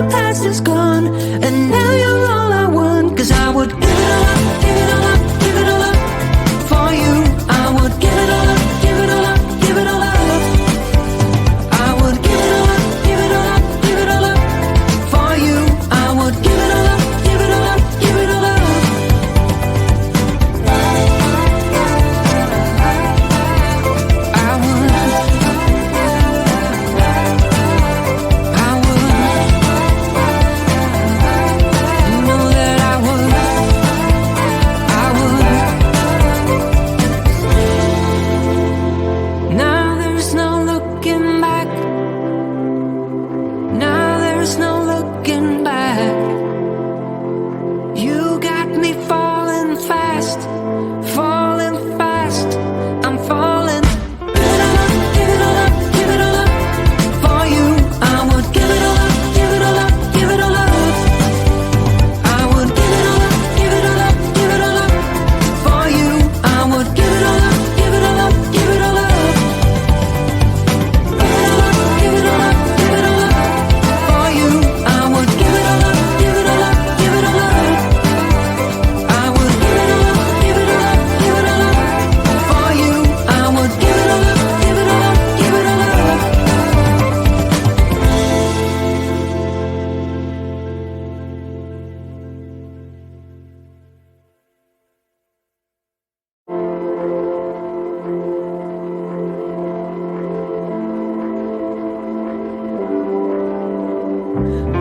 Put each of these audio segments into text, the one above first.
the past is gone, and now you're all I want. 'Cause I would give it all up, give it all up, give it all up for you. I would give it all up, give it all up, give it all up. I would give it all up, give it all up, give it all up for you. I would give it all up, give it all up, give it all up.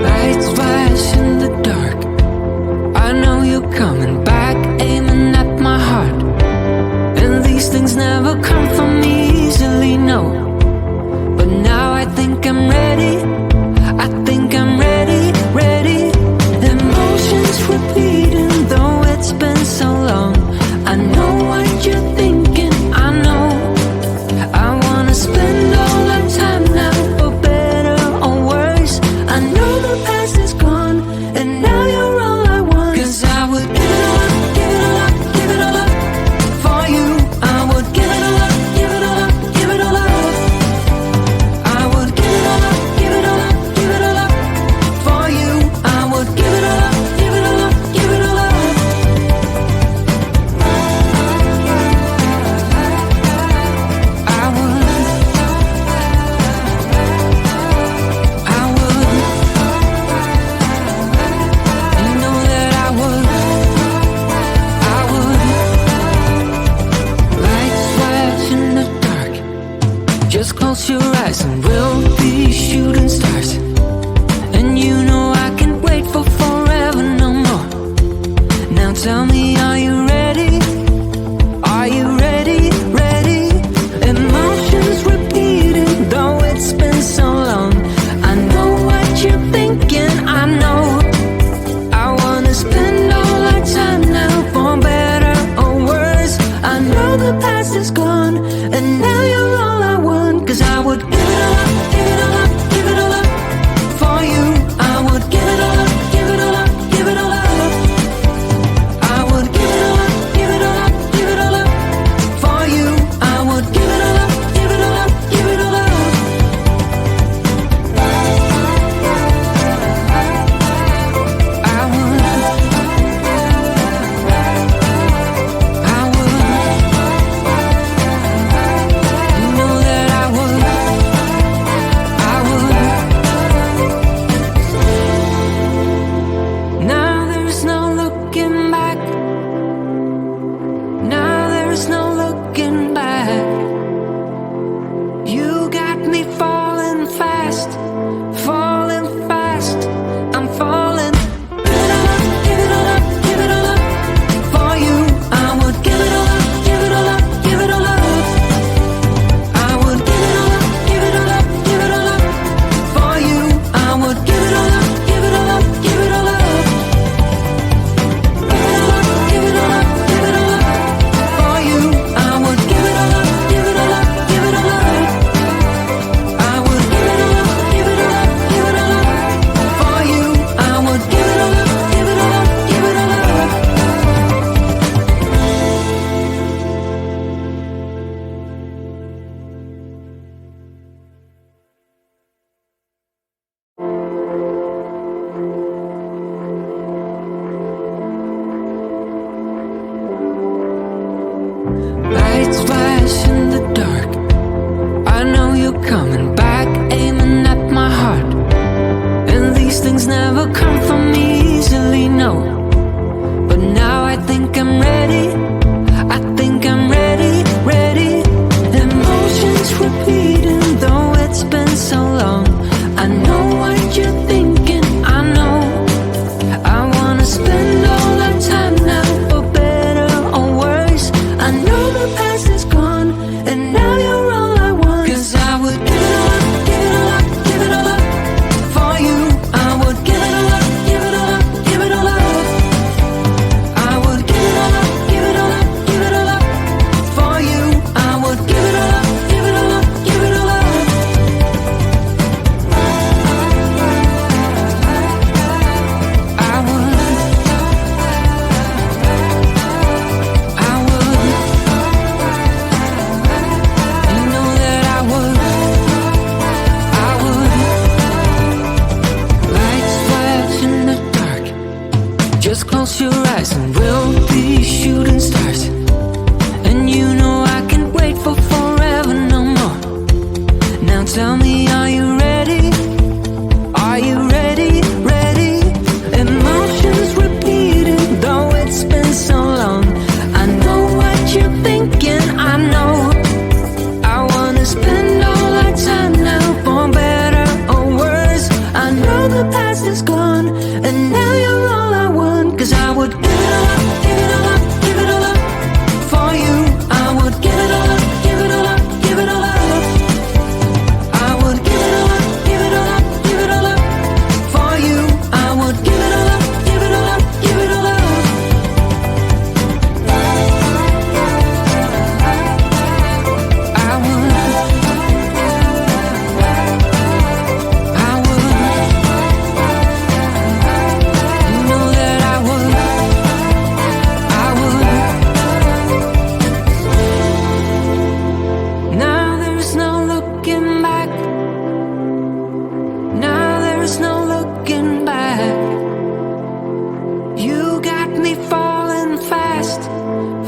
Lights flash in the dark. I know you're coming back, aiming at my heart. And these things never come from me easily, no. But now I think I'm ready. I think I'm ready, ready. Emotions repeating, though it's been so long. I know what you're thinking, I know. I wanna spend all our time now, for better or worse. I know the past is gone, and now you're all I want. 'Cause I would give it all up, give it all up, give it all up for you. I would give it all up, give it all up, give it all up. I would give it all up, give it all up, give it all up for you. I would give it all up, give it all up, give it all up. I would. You know that I would. Lights flash in the dark. Just close your eyes and we'll be shooting stars. And you know I can't wait for forever no more. Now tell me, are you ready? Are you ready? Ready? Emotions repeating, though it's been so long. I know what you're thinking, I know. I wanna spend all our time now, for better or worse. I know the past is gone, and now you're all I want. 'Cause I would give it all up, give it all up, give it all up for you. I would give it all up, give it all up, give it all up. I would give it all up, give it all up, give it all up for you. I would give it all up, give it all up, give it all up. things never come from me easily, no. But now I think I'm ready. I think I'm ready, ready. Emotions repeating, though it's been so long. I know what you're thinking, I know. I wanna spend all our time now, for better or worse. I know the past is gone, and now you're all I want. 'Cause I would give it all up, give it all up, give it all up for you. I would give it all up, give it all up, give it all up. I would give it all up, give it all up, give it all up for you. I would give it all up, give it all up, give it all up. I would, I would, you know that I would, lights flash in the dark. Just close your eyes and we'll be shooting stars. And you know I can't wait for forever no more. Now tell me, are you ready? Are you ready, ready? Emotions repeating, though it's been so long. I know what you're thinking, I know. I wanna spend all our time now, for better or worse. I know the past is gone, and now you're all I want. 'Cause I would give it all up, give it all up, give it all up for you. I would give it all up, give it all up, give it all up. I would give it all up, give it all up, give it all up for you. I would give it all up, give it all up, give it all up. I would, I would, you know that I would, I would. Now there's no looking back. Now there's no looking back. You got me falling fast,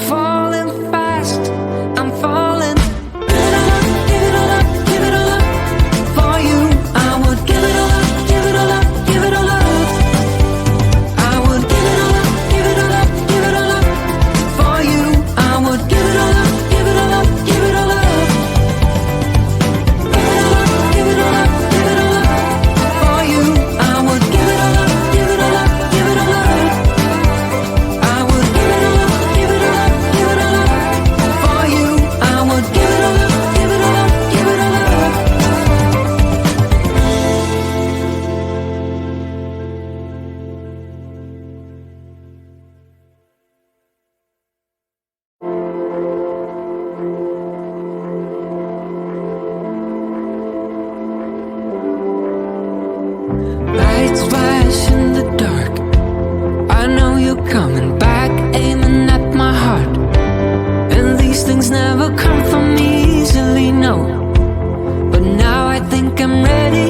falling fast. I'm falling. Give it all up, give it all up, give it all up for you. I would give it all up, give it all up, give it all up. I would give it all up, give it all up, give it all up for you. I would give it all up, give it all up, give it all up. Give it all up, give it all up for you. I would give it all up, give it all up, give it all up. I would give it all up, give it all up, give it all up for you. I would give it all up, give it all up, give it all up. Lights flash in the dark. I know you're coming back, aiming at my heart. And these things never come from me easily, no. But now I think I'm ready.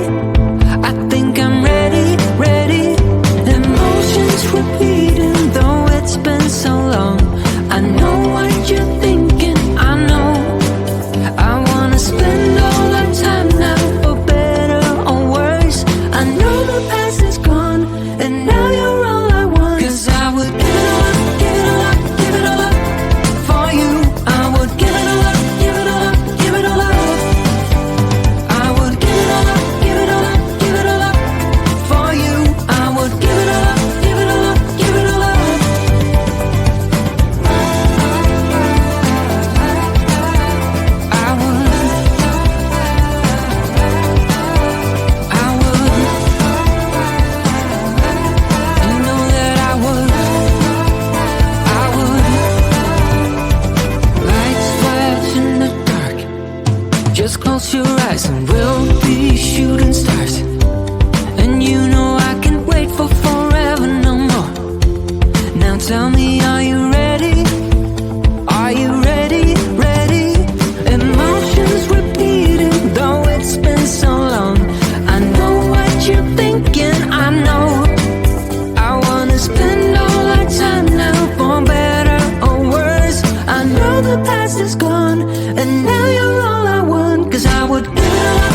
I think I'm ready, ready. Emotions repeating, though it's been so long. I know what you're thinking, I know. I wanna spend all our time now, for better or worse. I know the past is gone, and now you're all I want. 'Cause I would give it all up, give it all up, give it all up for you. I would give it all up, give it all up, give it all up. I would give it all up, give it all up, give it all up for you. I would give it all up, give it all up, give it all up. I would, I would, you know that I would, I would. Lights flash in the dark. Just close your eyes and we'll be shooting stars. And you know I can't wait for forever no more. Now tell me, are you ready? Are you ready, ready? Emotions repeating, though it's been so long. I know what you're thinking, I know. I wanna spend all our time now, for better or worse. I know the past is gone, and now you're all I want. 'Cause I would give it all up,